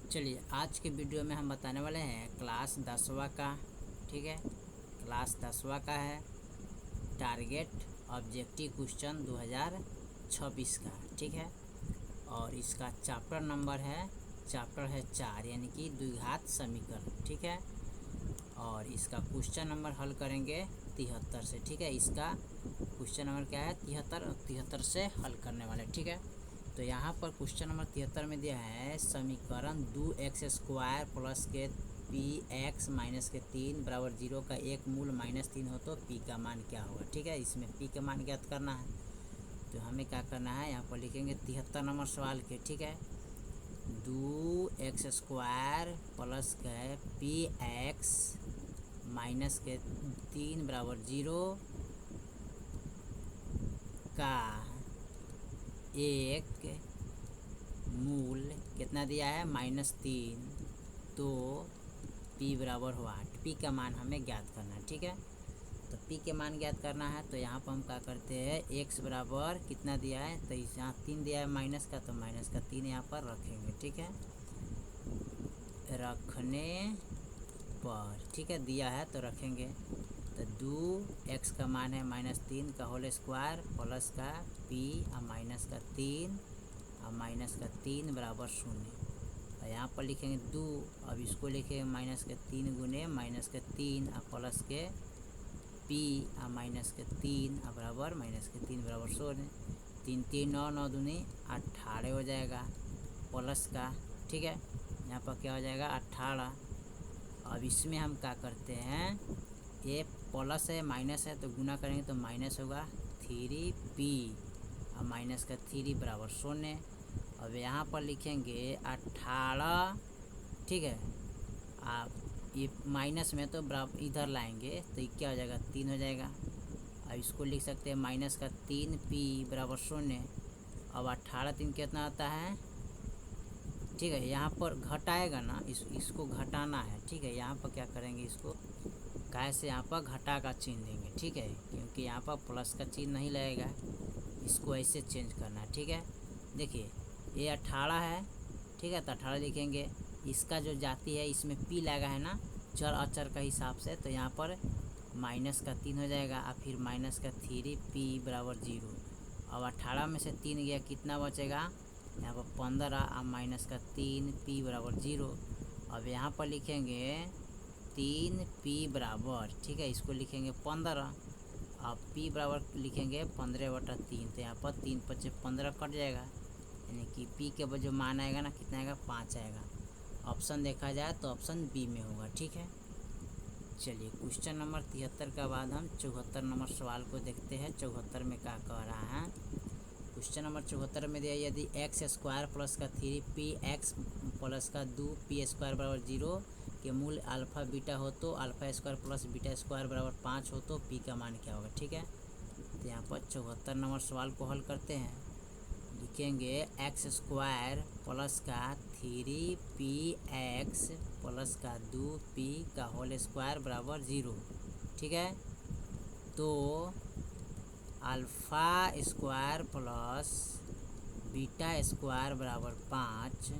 चलिए आज के वीडियो में हम बताने वाले हैं क्लास 10वां का, ठीक है। क्लास 10वां का है टारगेट ऑब्जेक्टिव क्वेश्चन 2026 का, ठीक है। और इसका चैप्टर है 4 यानी कि द्विघात समीकरण, ठीक है। और इसका क्वेश्चन नंबर हल करेंगे 73 से, ठीक है। इसका क्वेश्चन नंबर क्या है 73 और 73 से हल करने वाले, ठीक है। तो यहाँ पर क्वेश्चन नंबर 73 में दिया है समीकरण 2x² प्लस के पी एक्स माइनस के 3 बराबर 0 का एक मूल -3 हो तो पी का मान क्या होगा, ठीक है। इसमें पी का मान ज्ञात करना है। तो हमें क्या करना है, यहाँ पर लिखेंगे 73 नंबर सवाल के, ठीक है। 2x² प्लस के पी एक्स माइनस के 3 बराबर 0 का एक मूल कितना दिया है -3, तो p बराबर हुआ 8। p का मान हमें ज्ञात करना है, ठीक है। तो p के मान ज्ञात करना है तो यहाँ पर हम क्या करते हैं, x बराबर कितना दिया है, तो यहाँ 3 दिया है माइनस का, तो माइनस का 3 यहाँ पर रखेंगे, ठीक है। रखने पर, ठीक है, दिया है तो रखेंगे। तो 2x का मान है -3 का होल स्क्वायर प्लस का p और माइनस का 3 और माइनस का 3 बराबर 0। और यहाँ पर लिखेंगे 2, अब इसको लिखेंगे -3 गुने -3 और प्लस के p और -3 और बराबर -3 बराबर 0। 3 3 9 9 दूनी 18 हो जाएगा प्लस का, ठीक है। यहाँ पर क्या हो जाएगा 18। अब इसमें हम क्या करते हैं, ये प्लस है माइनस है तो गुना करेंगे तो माइनस होगा 3p और माइनस का 3 बराबर 0। अब यहाँ पर लिखेंगे 18, ठीक है। आप ये माइनस में तो बराबर इधर लाएंगे तो ये क्या हो जाएगा 3 हो जाएगा। अब इसको लिख सकते हैं माइनस का 3p बराबर 0। अब 18 3 कितना आता है, ठीक है। यहाँ पर घटाएगा ना, इसको घटाना है, ठीक है। यहाँ पर क्या करेंगे, इसको कैसे यहाँ पर घटा का चिन्ह देंगे, ठीक है, क्योंकि यहाँ पर प्लस का चिन्ह नहीं लगेगा, इसको ऐसे चेंज करना है, ठीक है। देखिए ये 18 है, ठीक है, तो 18 लिखेंगे। इसका जो जाति है इसमें p लगा है ना चर अचर का हिसाब से, तो यहाँ पर माइनस का 3 हो जाएगा और फिर माइनस का 3p बराबर 0। अब 18 में से 3 गया, कितना बचेगा यहाँ पर 15 और माइनस का 3p बराबर 0। अब यहाँ पर लिखेंगे 3p बराबर, ठीक है, इसको लिखेंगे 15। अब p बराबर लिखेंगे 15/3, तो यहाँ पर 3 5 15 कट जाएगा, यानी कि p के जो मान आएगा ना कितना आएगा 5 आएगा। ऑप्शन देखा जाए तो ऑप्शन बी में होगा, ठीक है। चलिए क्वेश्चन नंबर 73 का बाद हम 74 नंबर सवाल को देखते हैं। 74 में क्या कह रहा है, क्वेश्चन नंबर 74 में दिया यदि x² प्लस का 3px प्लस का 2p² बराबर 0 के मूल अल्फ़ा बीटा हो तो α² प्लस β² बराबर 5 हो तो p का मान क्या होगा, ठीक है। तो यहाँ पर 74 नंबर सवाल को हल करते हैं। लिखेंगे x² प्लस का 3px प्लस का 2p का होल स्क्वायर बराबर 0, ठीक है। तो α² प्लस β² बराबर 5,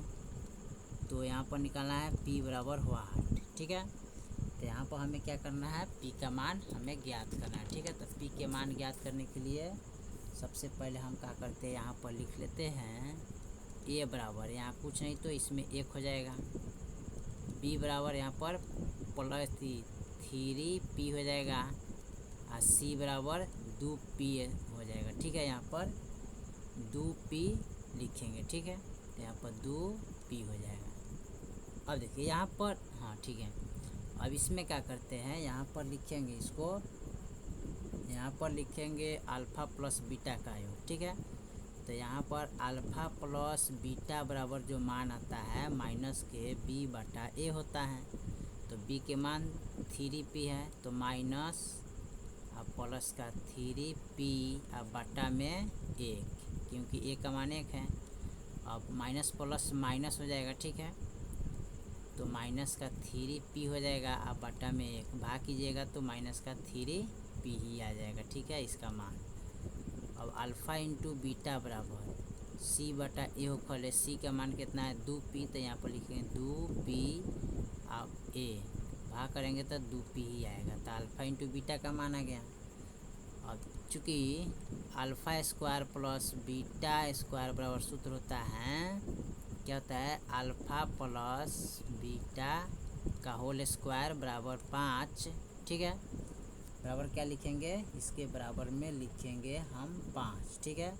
तो यहाँ पर निकालना है p बराबर हुआ 8, ठीक है। तो यहाँ पर हमें क्या करना है, p का मान हमें ज्ञात करना है, ठीक है। तो p के मान ज्ञात करने के लिए सबसे पहले हम क्या करते हैं, यहाँ पर लिख लेते हैं a बराबर, यहाँ कुछ नहीं तो इसमें 1 हो जाएगा, b बराबर यहाँ पर प्लस 3p हो जाएगा और c बराबर 2p हो जाएगा, ठीक है। यहाँ पर 2p लिखेंगे, ठीक है। तो यहाँ पर 2p हो जाएगा। अब देखिए यहाँ पर, हाँ ठीक है। अब इसमें क्या करते हैं, यहाँ पर लिखेंगे इसको, यहाँ पर लिखेंगे अल्फ़ा प्लस बीटा का योग, ठीक है। तो यहाँ पर अल्फ़ा प्लस बीटा बराबर जो मान आता है माइनस के b/a होता है। तो b के मान 3p है, तो माइनस और प्लस का 3p और बटा में 1, क्योंकि a का मान 1 है। अब माइनस प्लस माइनस हो जाएगा, ठीक है। तो माइनस का 3p हो जाएगा और बटा में 1 भाग कीजिएगा तो माइनस का 3p ही आ जाएगा, ठीक है, इसका मान। अब अल्फ़ा इंटू बीटा बराबर सी बटा ए हो खोले, सी का मान कितना है 2p, तो यहाँ पर लिखेंगे 2p अब ए भाग करेंगे तो 2p ही आएगा। तो अल्फ़ा इंटू बीटा का मान आ गया। अब चूँकि alpha square plus beta square बराबर सूत्र होता है, क्या होता है, अल्फ़ा प्लस बीटा का होल स्क्वायर बराबर 5। ठीक है, बराबर क्या लिखेंगे, इसके बराबर में लिखेंगे हम 5। ठीक है,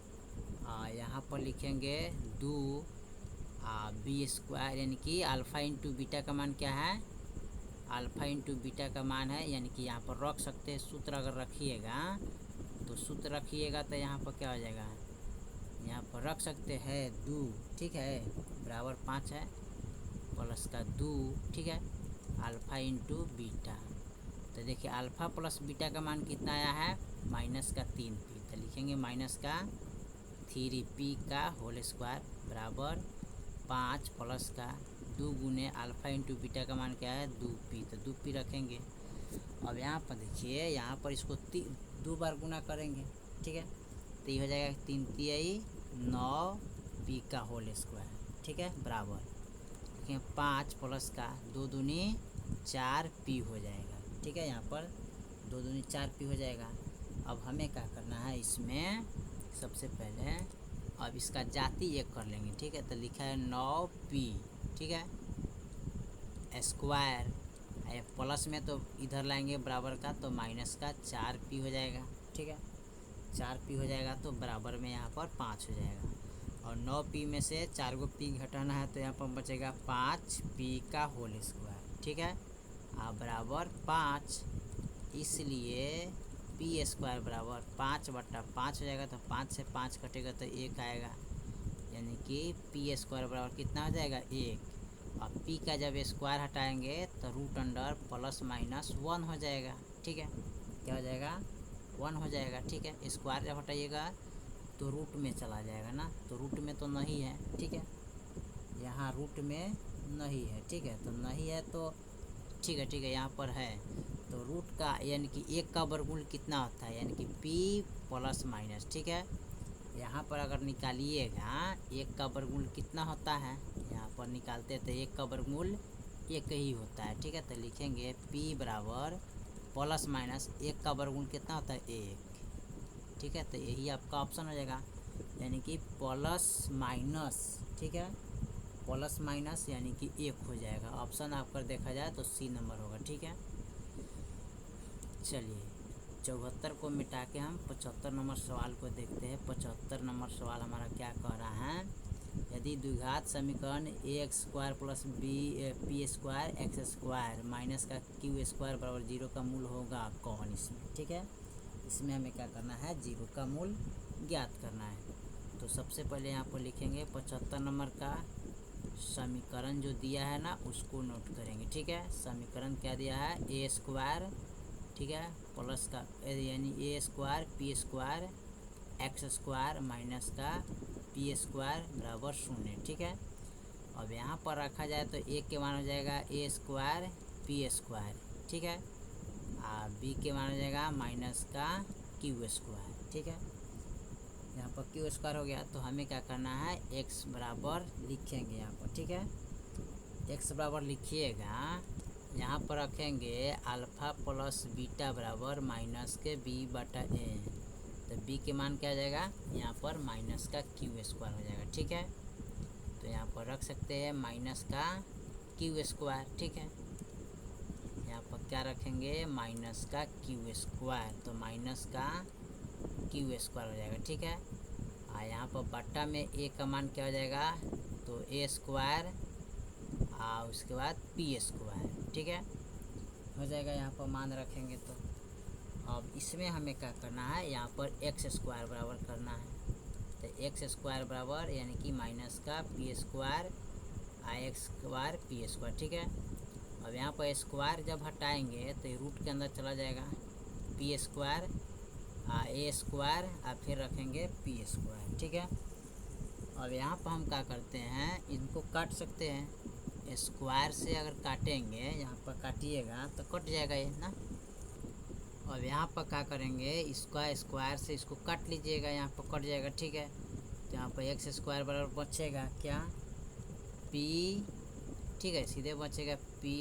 यहाँ पर लिखेंगे 2 बी स्क्वायर, यानी कि अल्फ़ा इंटू बीटा का मान क्या है, अल्फ़ा इंटू बीटा का मान है, यानी कि यहाँ पर रख सकते हैं सूत्र। अगर रखिएगा तो सूत्र रखिएगा तो यहाँ पर क्या हो जाएगा, यहाँ पर रख सकते हैं 2। ठीक है, बराबर 5 है प्लस का 2। ठीक है, अल्फ़ा इंटू बीटा, तो देखिए अल्फ़ा प्लस बीटा का मान कितना आया है, माइनस का 3p। तो लिखेंगे माइनस का 3p का होल स्क्वायर बराबर 5 प्लस का 2 गुने अल्फ़ा इंटू बीटा का मान क्या है 2p, तो 2p रखेंगे। अब यहाँ पर देखिए, यहाँ पर इसको 2 बार गुना करेंगे। ठीक है, तो ये हो जाएगा 3 तिहाई 9p का होल स्क्वायर। ठीक है, बराबर देखिए 5 प्लस का 2 दूनी 4p हो जाएगा। ठीक है, यहाँ पर 2 दूनी 4p हो जाएगा। अब हमें क्या करना है, इसमें सबसे पहले अब इसका जाति 1 कर लेंगे। ठीक है, तो लिखा है 9p। ठीक है, स्क्वायर प्लस में तो इधर लाएंगे बराबर का, तो माइनस का 4p हो जाएगा। ठीक है, 4p हो जाएगा तो बराबर में यहाँ पर 5 हो जाएगा। और 9p में से 4 को p घटाना है, तो यहाँ पर बचेगा 5p का होल स्क्वायर। ठीक है, बराबर 5, इसलिए पी स्क्वायर बराबर 5 बटा 5 हो जाएगा। तो 5 से 5 कटेगा तो 1 आएगा, यानी कि पी स्क्वायर बराबर कितना हो जाएगा 1। अब पी का जब स्क्वायर हटाएंगे तो रूट अंडर प्लस माइनस 1 हो जाएगा। ठीक है, क्या हो जाएगा 1 हो जाएगा। ठीक है, स्क्वायर जब हटाइएगा तो रूट में चला जाएगा ना, तो रूट में तो नहीं है। ठीक है, यहाँ रूट में नहीं है। ठीक है, तो नहीं है तो ठीक है यहाँ पर है, तो रूट का यानी कि 1 का वर्गमूल कितना होता है, यानी कि p प्लस माइनस। ठीक है, यहाँ पर अगर निकालिएगा 1 का वर्गमूल कितना होता है, यहाँ पर निकालते तो 1 का वर्गमूल 1 ही होता है। ठीक है, तो लिखेंगे p बराबर प्लस माइनस 1 का वर्गमूल कितना होता है 1। ठीक है, तो यही आपका ऑप्शन हो जाएगा, यानी कि प्लस माइनस। ठीक है, प्लस माइनस यानी कि 1 हो जाएगा। ऑप्शन आपका देखा जाए तो सी नंबर होगा। ठीक है, चलिए 74 को मिटा के हम 75 नंबर सवाल को देखते हैं। 75 नंबर सवाल हमारा क्या कह रहा है, यदि द्विघात समीकरण a x square plus p square x square minus का क्यू स्क्वायर बराबर 0 का मूल होगा कौन इसमें। ठीक है, इसमें हमें क्या करना है, 0 का मूल ज्ञात करना है। तो सबसे पहले यहाँ पर लिखेंगे 75 नंबर का समीकरण जो दिया है ना उसको नोट करेंगे। ठीक है, समीकरण क्या दिया है, ए स्क्वायर, ठीक है, प्लस का यानी a square p square x square minus का पी स्क्वायर बराबर 0। ठीक है, अब यहाँ पर रखा जाए तो ए के मान हो जाएगा ए स्क्वायर पी स्क्वायर। ठीक है, बी के मान हो जाएगा माइनस का क्यू स्क्वायर। ठीक है, यहाँ पर क्यू स्क्वायर हो गया, तो हमें क्या करना है, एक्स बराबर लिखेंगे यहाँ पर। ठीक है, एक्स बराबर लिखिएगा, यहाँ पर रखेंगे अल्फ़ा प्लस बीटा बराबर माइनस के बी बटा ए। तो बी के मान क्या हो जाएगा, यहाँ पर माइनस का क्यू स्क्वायर हो जाएगा। ठीक है, तो यहाँ पर रख सकते हैं माइनस का क्यू स्क्वायर। ठीक है, यहाँ पर क्या रखेंगे, माइनस का क्यू स्क्वायर, तो माइनस का क्यू स्क्वायर हो जाएगा। ठीक है, यहाँ पर बट्टा में ए का मान क्या हो जाएगा, तो ए स्क्वायर उसके बाद पी स्क्वायर। ठीक है, हो जाएगा, यहाँ पर मान रखेंगे। तो अब इसमें हमें क्या करना है, यहाँ पर एक्स स्क्वायर बराबर करना है। तो एक्स स्क्वायर बराबर यानी कि माइनस का p square x square p square. ठीक है, अब यहाँ पर स्क्वायर जब हटाएंगे तो ये रूट के अंदर चला जाएगा, पी स्क्वायर ए स्क्वायर फिर रखेंगे पी स्क्वायर। ठीक है, अब यहाँ पर हम क्या करते हैं, इनको काट सकते हैं। स्क्वायर से अगर काटेंगे, यहाँ पर काटिएगा तो कट जाएगा ये ना। अब यहाँ पर क्या करेंगे, इसका स्क्वायर से इसको काट लीजिएगा, यहाँ पर कट जाएगा। ठीक है, तो यहाँ पर एक्स स्क्वायर बराबर बचेगा क्या, पी, ठीक है, सीधे बचेगा पी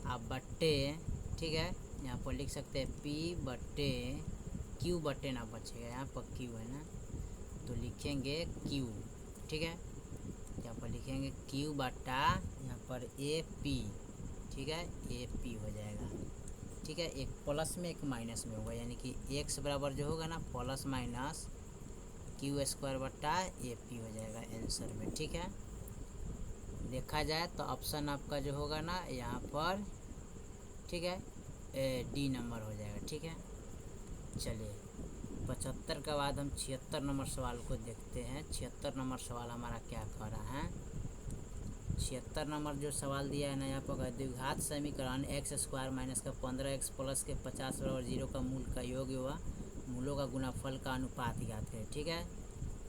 आप बट्टे, ठीक है, यहाँ पर लिख सकते हैं पी बट्टे क्यू बट्टे ना बचेगा, यहाँ पर क्यू है ना, तो लिखेंगे क्यू, ठीक है, यहाँ पर लिखेंगे क्यू बट्टा यहाँ पर ए पी, ठीक है, ए पी हो जाएगा, ठीक है। एक प्लस में एक माइनस में होगा, यानी कि एक्स बराबर जो होगा ना प्लस माइनस क्यू स्क्वायर बट्टा ए पी हो जाएगा आंसर में, ठीक है। देखा जाए तो ऑप्शन आपका जो होगा ना यहाँ पर, ठीक है, डी नंबर हो जाएगा, ठीक है। चलिए 75 का बाद हम 76 नंबर सवाल को देखते हैं। 76 नंबर सवाल हमारा क्या कह रहा है। 76 नंबर जो सवाल दिया है ना यहाँ पर, द्विघात समीकरण एक्स स्क्वायर माइनस का 15x प्लस के 50 बराबर 0 का मूल का योग व मूलों का गुणाफल का अनुपात ज्ञात करें, ठीक है।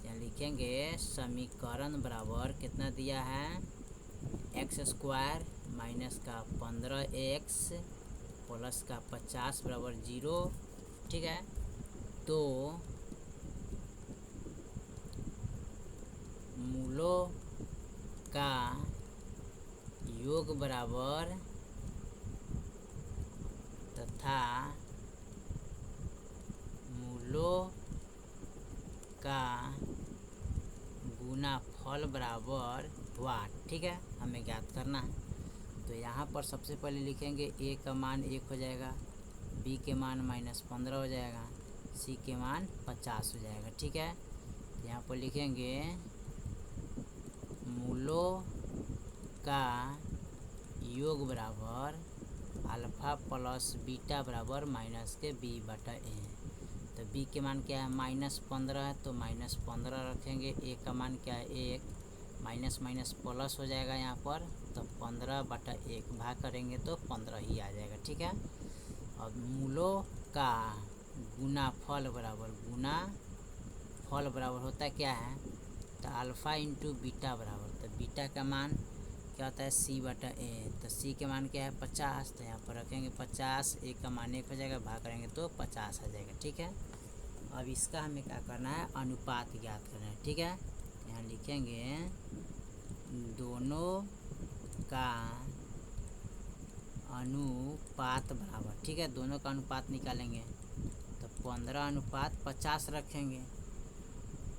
यहाँ लिखेंगे समीकरण बराबर कितना दिया है, एक्स स्क्वायर माइनस का 15x प्लस का 50 बराबर 0, ठीक है। तो मूलों का योग बराबर तथा मूलों का गुणाफल बराबर वाट, ठीक है, हमें ज्ञात करना है। तो यहाँ पर सबसे पहले लिखेंगे ए का मान 1 हो जाएगा, बी के मान -15 हो जाएगा, सी के मान 50 हो जाएगा, ठीक है। यहाँ पर लिखेंगे मूलों का योग बराबर अल्फ़ा प्लस बीटा बराबर माइनस के बी बटा ए। तो बी के मान क्या है, -15 है, तो -15 रखेंगे। ए का मान क्या है 1, माइनस माइनस प्लस हो जाएगा यहाँ पर, तो 15 बटा 1 भाग करेंगे तो 15 ही आ जाएगा, ठीक है। अब मूलों का गुणाफल बराबर, गुणाफल बराबर होता क्या है, तो अल्फ़ा इंटू बीटा बराबर, तो बीटा का मान क्या होता है सी बटा ए, तो सी के मान क्या है 50, तो यहाँ पर रखेंगे 50, ए का मान 1 हो जाएगा, भाग करेंगे तो 50 आ जाएगा, ठीक है। अब इसका हमें क्या करना है, अनुपात ज्ञात करना है, ठीक है। यहाँ लिखेंगे दोनों का अनुपात बराबर, ठीक है, दोनों का अनुपात निकालेंगे तो 15:50 रखेंगे।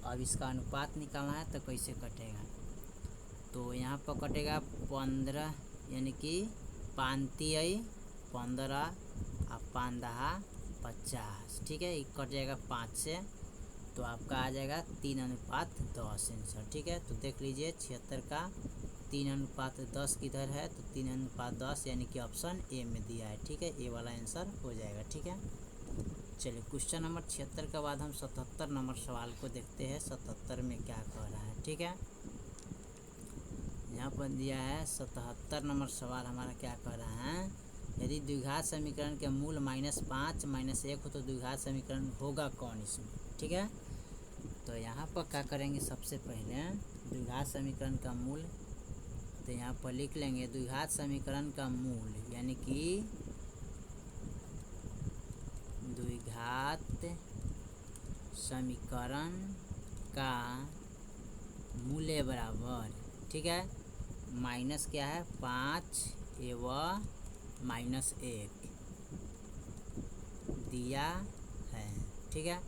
अब इसका अनुपात निकालना है तो कैसे कटेगा, तो यहाँ पर कटेगा 15, यानी कि 5 15 और 5 50, ठीक है, ये कट जाएगा 5 से, तो आपका आ जाएगा 3:10 आंसर, ठीक है। तो देख लीजिए 76 का 3:10 किधर है, तो 3:10 यानी कि ऑप्शन ए में दिया है, ठीक है, ए वाला आंसर हो जाएगा, ठीक है। चलिए क्वेश्चन नंबर 76 के बाद हम 77 नंबर सवाल को देखते हैं। 77 में क्या कह रहा है, ठीक है, यहाँ पर दिया है 77 नंबर सवाल हमारा क्या कह रहा है, यदि द्विघात समीकरण के मूल -5 -1 हो तो द्विघात समीकरण होगा कौन इसमें, ठीक है। तो यहाँ पर क्या करेंगे, सबसे पहले द्विघात समीकरण का मूल, तो यहाँ पर लिख लेंगे द्विघात समीकरण का मूल, यानी कि द्विघात समीकरण का मूल्य बराबर, ठीक है, माइनस क्या है 5 एवं -1 दिया है, ठीक है।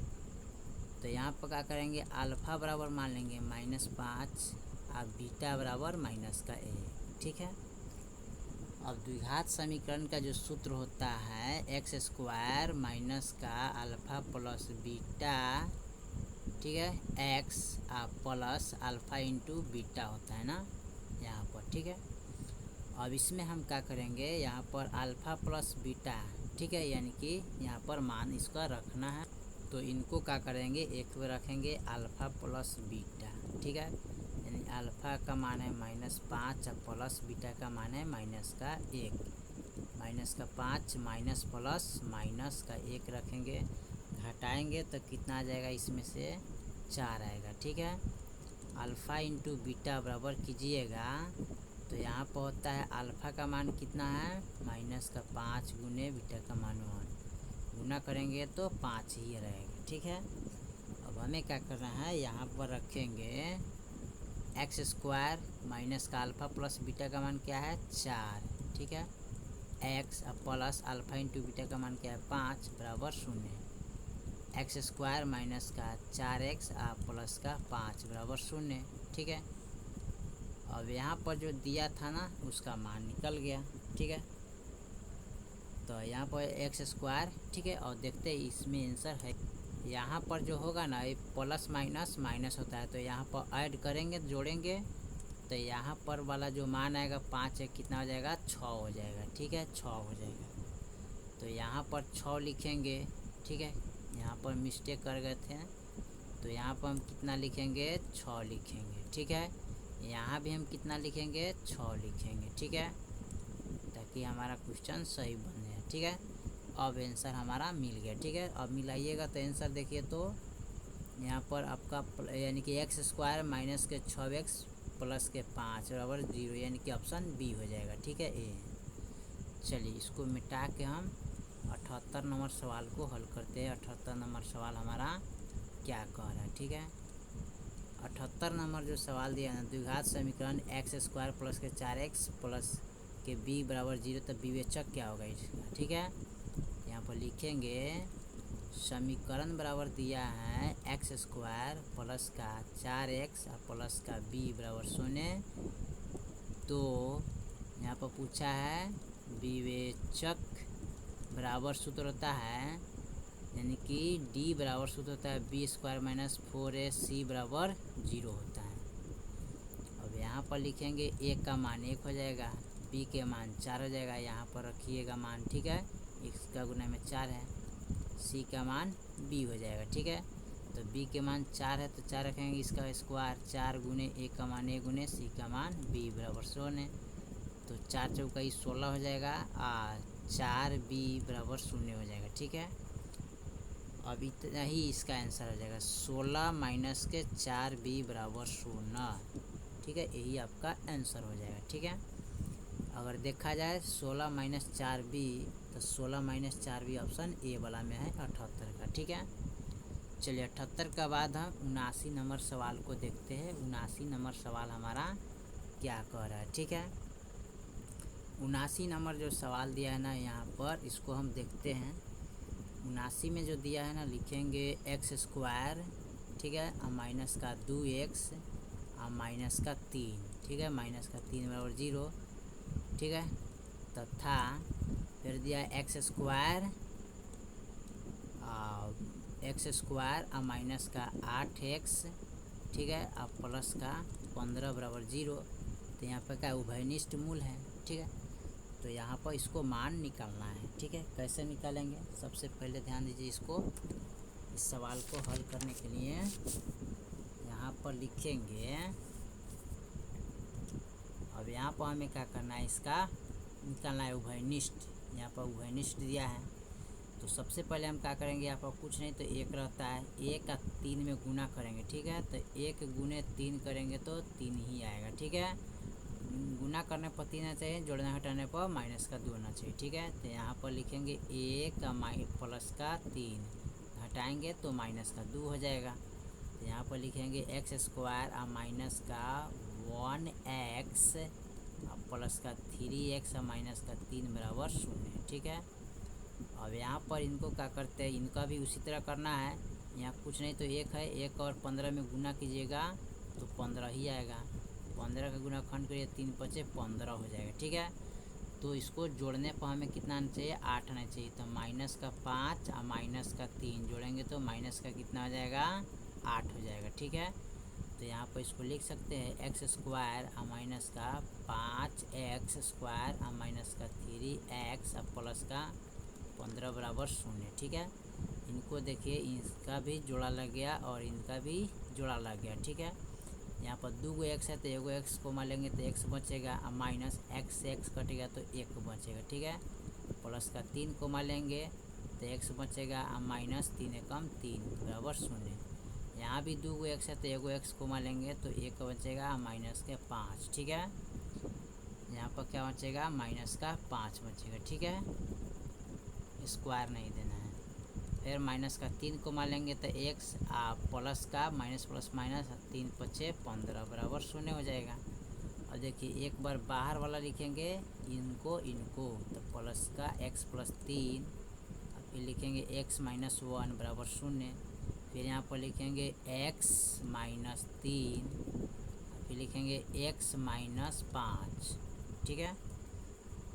तो यहाँ पर क्या करेंगे, अल्फ़ा बराबर मान लेंगे -5 और बीटा बराबर -a, ठीक है। अब द्विघात समीकरण का जो सूत्र होता है एक्स स्क्वायर माइनस का अल्फ़ा प्लस बीटा, ठीक है, x plus alpha into beta होता है ना यहाँ पर, ठीक है। अब इसमें हम क्या करेंगे, यहाँ पर अल्फ़ा प्लस बीटा, ठीक है, यानी कि यहाँ पर मान इसका रखना है, तो इनको क्या करेंगे, एक में रखेंगे अल्फ़ा प्लस बीटा, ठीक है, यानी अल्फ़ा का मान है -5 और प्लस बीटा का मान है -1, -5 माइनस प्लस -1 रखेंगे, घटाएंगे तो कितना आ जाएगा, इसमें से 4 आएगा, ठीक है। अल्फ़ा इंटू बीटा बराबर कीजिएगा तो यहाँ पर होता है अल्फ़ा का मान कितना है -5 गुने बीटा का मान 1, गुना करेंगे तो 5 ही रहेगा, ठीक है। अब हमें क्या करना है, यहाँ पर रखेंगे एक्स स्क्वायर माइनस का अल्फ़ा प्लस बीटा का मान क्या है 4, ठीक है। X plus alpha into beta का मान क्या है 5 बराबर 0। एक्स स्क्वायर माइनस का 4x प्लस का 5 बराबर 0, ठीक है। अब यहाँ पर जो दिया था ना उसका मान निकल गया, ठीक है। तो यहाँ पर एक्स स्क्वायर, ठीक है। और देखते हैं इसमें आंसर है, यहाँ पर जो होगा ना ये प्लस माइनस माइनस होता है, तो यहाँ पर ऐड करेंगे जोड़ेंगे तो यहाँ पर वाला जो मान आएगा 5 है कितना हो जाएगा 6 हो जाएगा, ठीक है 6 हो जाएगा। तो यहाँ पर 6 लिखेंगे, ठीक है। यहाँ पर मिस्टेक कर गए थे तो यहाँ पर हम कितना लिखेंगे 6 लिखेंगे, ठीक है। यहाँ भी हम कितना लिखेंगे 6 लिखेंगे, ठीक है, ताकि हमारा क्वेश्चन सही बन जाए, ठीक है। अब आंसर हमारा मिल गया, ठीक है। अब मिलाइएगा तो आंसर देखिए, तो यहाँ पर आपका यानी कि एक्स स्क्वायर माइनस के 6x प्लस के 5 बराबर 0, यानी कि ऑप्शन बी हो जाएगा, ठीक है ए। चलिए इसको मिटा के हम 78 नंबर सवाल को हल करते हैं। 78 नंबर सवाल हमारा क्या कह रहा है, ठीक है। 78 नंबर जो सवाल दिया है ना, द्विघात समीकरण एक्स स्क्वायर प्लस के 4x प्लस के b बराबर 0, तब विवेचक क्या होगा इसका, ठीक है। यहाँ पर लिखेंगे समीकरण बराबर दिया है एक्स स्क्वायर प्लस का 4x प्लस का b बराबर 0। तो यहाँ पर पूछा है विवेचक बराबर सूत्र होता है, यानी कि d बराबर सूत्र होता है बी स्क्वायर माइनस 4ac बराबर 0 होता है। अब यहाँ पर लिखेंगे a का मान 1 हो जाएगा, b के मान 4 हो जाएगा, यहाँ पर रखिएगा मान, ठीक है। x का गुना में 4 है, c का मान b हो जाएगा, ठीक है। तो b के मान 4 है तो 4 रखेंगे, इसका स्क्वायर 4 गुने a का मान a गुने c का मान b बराबर 0। तो 4 चौका 16 हो जाएगा और 4b बराबर 0 हो जाएगा, ठीक है। अब इतना ही इसका आंसर हो जाएगा 16 माइनस के 4b बराबर 0, ठीक है। यही आपका आंसर हो जाएगा, ठीक है। अगर देखा जाए 16 माइनस 4b तो 16 माइनस 4b ऑप्शन ए वाला में है 78 का, ठीक है। चलिए 78 का बाद हम 79 नंबर सवाल को देखते हैं। 79 नंबर सवाल हमारा क्या कह रहा है, ठीक है। 79 नंबर जो सवाल दिया है ना यहाँ पर, इसको हम देखते हैं। 79 में जो दिया है ना, लिखेंगे एक्स स्क्वायर, ठीक है, माइनस का 2x माइनस का 3, ठीक है, माइनस का 3 बराबर 0, ठीक है। तथा फिर दिया एक्स स्क्वायर माइनस का 8x, ठीक है, और प्लस का 15 बराबर 0। तो यहाँ पर क्या उभयनिष्ठ मूल है, ठीक है। तो यहाँ पर इसको मान निकालना है, ठीक है। कैसे निकालेंगे, सबसे पहले ध्यान दीजिए, इसको इस सवाल को हल करने के लिए यहाँ पर लिखेंगे। अब यहाँ पर हमें क्या करना है, इसका निकालना है उभयनिष्ठ। यहाँ पर उभयनिष्ठ दिया है तो सबसे पहले हम क्या करेंगे, यहाँ पर कुछ नहीं तो 1 रहता है, 1 का 3 में गुना करेंगे, ठीक है। तो 1 गुने 3 करेंगे तो 3 ही आएगा, ठीक है। गुना करने पर 3 आना चाहिए, जोड़ने हटाने पर माइनस का 2 होना चाहिए, ठीक है। तो यहाँ पर लिखेंगे 1 प्लस का 3 हटाएंगे तो माइनस का 2 हो जाएगा। तो यहाँ पर लिखेंगे एक्स स्क्वायर माइनस का 1x प्लस का 3x माइनस का 3 बराबर 0, ठीक है। अब यहाँ पर इनको क्या करते हैं, इनका भी उसी तरह करना है। यहाँ कुछ नहीं तो 1 है, 1 और 15 में गुना कीजिएगा तो 15 ही आएगा। 15 का गुना खंड करिए, 3 बचे 15 हो जाएगा, ठीक है। तो इसको जोड़ने पर हमें कितना आना चाहिए, 8 आना चाहिए। तो माइनस का 5 और माइनस का 3 जोड़ेंगे तो माइनस का कितना हो जाएगा 8 हो जाएगा, ठीक है। तो यहाँ पर इसको लिख सकते हैं एक्स स्क्वायर माइनस का 5x स्क्वायर माइनस का 3x प्लस का 15 बराबर 0, ठीक है। इनको देखिए, इसका भी जोड़ा लग गया और इनका भी जोड़ा लग गया, ठीक है। यहाँ पर 2 x है तो 1 x को मालेंगे तो x बचेगा, माइनस x कटेगा तो 1 बचेगा, ठीक है। प्लस का 3 को मालेंगे तो x बचेगा, माइनस 3 एकम 3 बराबर 0। यहाँ भी 2 x है तो 1 x को मालेंगे तो 1 बचेगा, माइनस के 5, ठीक है। यहाँ पर क्या बचेगा, माइनस का 5 बचेगा, ठीक है। स्क्वायर नहीं देना है। फिर माइनस का 3 को मान लेंगे तो एक्स प्लस का माइनस प्लस माइनस 3 पचे 15 बराबर 0 हो जाएगा। और देखिए एक बार बाहर वाला लिखेंगे इनको तो प्लस का एक्स प्लस 3, फिर लिखेंगे एक्स माइनस 1 बराबर 0, फिर यहाँ पर लिखेंगे एक्स माइनस 3, फिर लिखेंगे एक्स माइनस 5। ठीक है,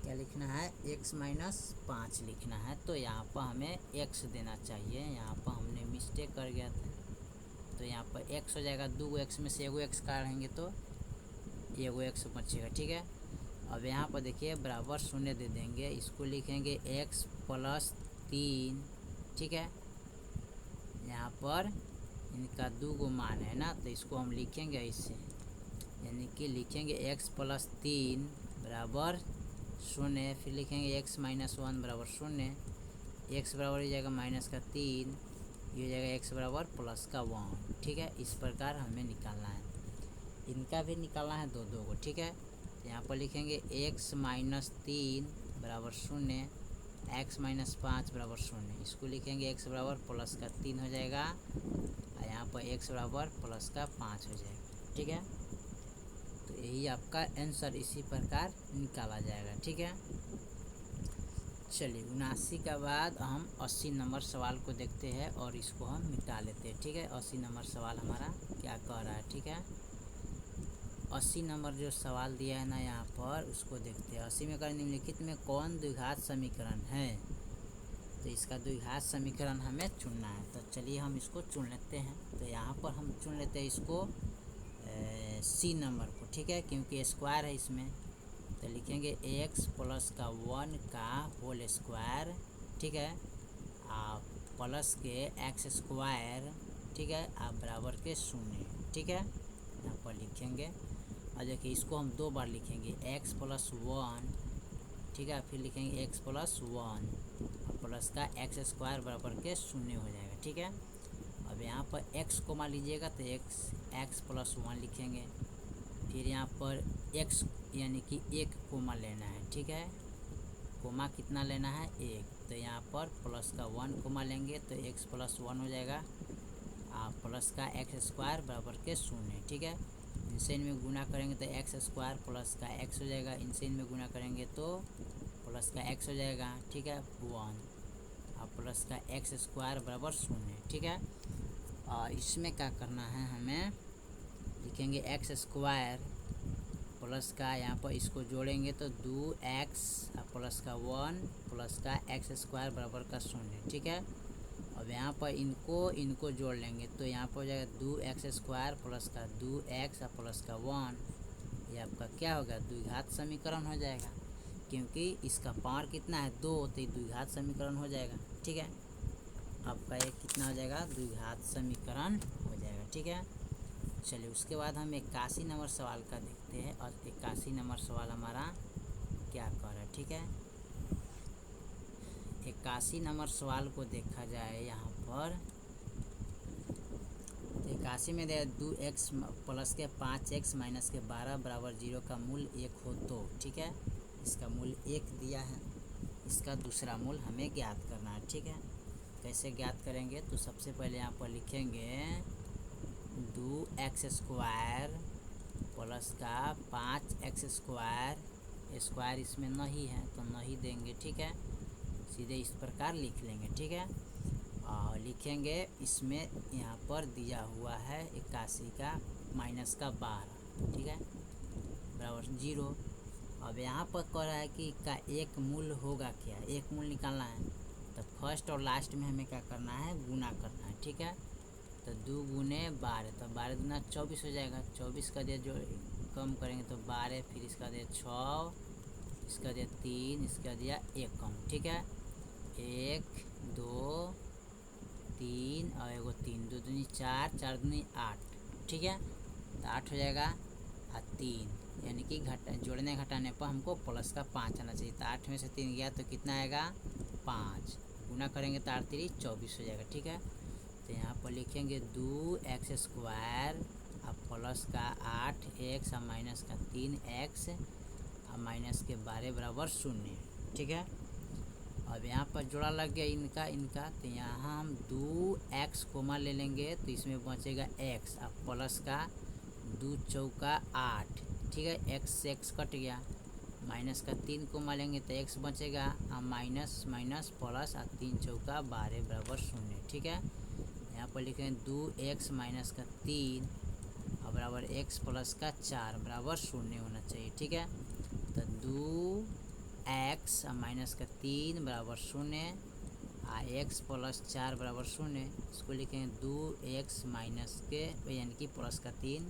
क्या लिखना है, x माइनस 5 लिखना है। तो यहाँ पर हमें x देना चाहिए, यहाँ पर हमने मिस्टेक कर गया था। तो यहाँ पर x हो जाएगा, 2 x में से एगो x काटेंगे तो एगो x बचेगा। ठीक है, अब यहाँ पर देखिए बराबर 0 दे देंगे, इसको लिखेंगे x प्लस 3। ठीक है, यहाँ पर इनका 2 मान है ना, तो इसको हम लिखेंगे ऐसे, यानी कि लिखेंगे x प्लस 3 बराबर 0, फिर लिखेंगे x माइनस 1 बराबर 0, x बराबर हो जाएगा माइनस का 3, ये हो जाएगा x बराबर प्लस का 1। ठीक है, इस प्रकार हमें निकालना है, इनका भी निकालना है दो को। ठीक है, तो यहाँ पर लिखेंगे x माइनस 3 बराबर 0, x माइनस 5 बराबर 0, इसको लिखेंगे x बराबर प्लस का 3 हो जाएगा, और यहाँ पर x बराबर प्लस का 5 हो जाएगा। ठीक है, तो यही आपका आंसर इसी प्रकार निकाला जाएगा। ठीक है, चलिए 79 का बाद हम 80 नंबर सवाल को देखते हैं और इसको हम मिटा लेते हैं। ठीक है, 80 नंबर सवाल हमारा क्या कह रहा है। ठीक है, 80 नंबर जो सवाल दिया है ना यहाँ पर, उसको देखते हैं। 80 में कर निम्नलिखित में कौन द्विघात समीकरण है, तो इसका द्विघात समीकरण हमें चुनना है। तो चलिए हम इसको चुन लेते हैं। तो यहाँ पर हम चुन लेते हैं इसको सी नंबर को। ठीक है, क्योंकि स्क्वायर है इसमें, तो लिखेंगे x प्लस का 1 का होल स्क्वायर। ठीक है, आप प्लस के एक्स स्क्वायर। ठीक है, आप बराबर के 0। ठीक है, यहाँ पर लिखेंगे, और देखिए इसको हम 2 बार लिखेंगे, x प्लस 1। ठीक है, फिर लिखेंगे x प्लस 1 और प्लस का एक्स स्क्वायर बराबर के 0 हो जाएगा। ठीक है, अब यहाँ पर x को मान लीजिएगा तो x प्लस 1 लिखेंगे, फिर यहाँ पर x यानी कि 1 कोमा लेना है। ठीक है, कोमा कितना लेना है, 1, तो यहाँ पर प्लस का 1 कोमा लेंगे तो x प्लस 1 हो जाएगा, प्लस का एक्स स्क्वायर बराबर के 0। ठीक है, इनसे में गुना करेंगे तो एक्स स्क्वायर प्लस का x हो जाएगा, इनसे में गुना करेंगे तो प्लस का x हो जाएगा। ठीक है, 1 और प्लस का एक्स स्क्वायर बराबर 0। ठीक है, इसमें क्या करना है, हमें लिखेंगे एक्स स्क्वायर प्लस का, यहाँ पर इसको जोड़ेंगे तो 2x प्लस का 1 प्लस का एक्स स्क्वायर बराबर का 0। ठीक है, अब यहाँ पर इनको जोड़ लेंगे तो यहाँ पर हो जाएगा 2x स्क्वायर प्लस का 2x प्लस का 1, ये आपका क्या होगा, द्विघात समीकरण हो जाएगा। क्योंकि इसका पावर कितना है, 2, तो ये द्विघात समीकरण हो जाएगा। ठीक है, आपका ये कितना हो जाएगा, द्विघात समीकरण हो जाएगा। ठीक है, चलिए उसके बाद हम 81 नंबर सवाल का देखते हैं, और 81 नंबर सवाल हमारा क्या कर रहा है। ठीक है, 81 नंबर सवाल को देखा जाए यहाँ पर, 81 में दे 2x प्लस के 5x माइनस के 12 बराबर 0 का मूल 1 हो तो। ठीक है, इसका मूल 1 दिया है, इसका दूसरा मूल हमें ज्ञात करना है। ठीक है, कैसे ज्ञात करेंगे, तो सबसे पहले यहाँ पर लिखेंगे 2x स्क्वायर प्लस का 5x स्क्वायर, स्क्वायर इसमें नहीं है तो नहीं देंगे। ठीक है, सीधे इस प्रकार लिख लेंगे। ठीक है, और लिखेंगे इसमें यहाँ पर दिया हुआ है 81 का माइनस का 12। ठीक है, बराबर 0। अब यहाँ पर कह रहा है कि का एक मूल होगा क्या, एक मूल निकालना है, तो फर्स्ट और लास्ट में हमें क्या करना है, गुना करना है। ठीक है, तो 2 गुने 12, तो 12 गुना 24 हो जाएगा। 24 का दे जो कम करेंगे तो 12, फिर इसका दे 6, इसका दे 3, इसका दिया 1 कम। ठीक है, 1 2 3 और एगो 3, 2 दूनी 4, 4 दूनी 8। ठीक है, तो 8 हो जाएगा, और 3 यानी कि जोड़ने घटाने पर हमको प्लस का 5 आना चाहिए। तो 8 में से 3 गया तो कितना आएगा, 5, गुना करेंगे तो 8 3 24 हो जाएगा। ठीक है, तो यहाँ पर लिखेंगे 2x स्क्वायर और प्लस का 8x और माइनस का 3x और माइनस के 12 बराबर 0। ठीक है, अब यहाँ पर जोड़ा लग गया इनका इनका, तो यहाँ हम 2x कोमा ले लेंगे तो इसमें बचेगा x, अब प्लस का 2 चौका 8, ठीक है, x से x कट गया, माइनस का 3 कोमा लेंगे तो x बचेगा, अब माइनस माइनस प्लस, और 3 चौका 12 बराबर 0, ठीक है। यहाँ पर लिखेंगे 2x माइनस का 3 और बराबर x प्लस का 4 बराबर 0 होना चाहिए, ठीक है। तो 2x माइनस का 3 बराबर 0 और x प्लस 4 बराबर 0, इसको लिखेंगे 2x माइनस के यानी कि प्लस का 3,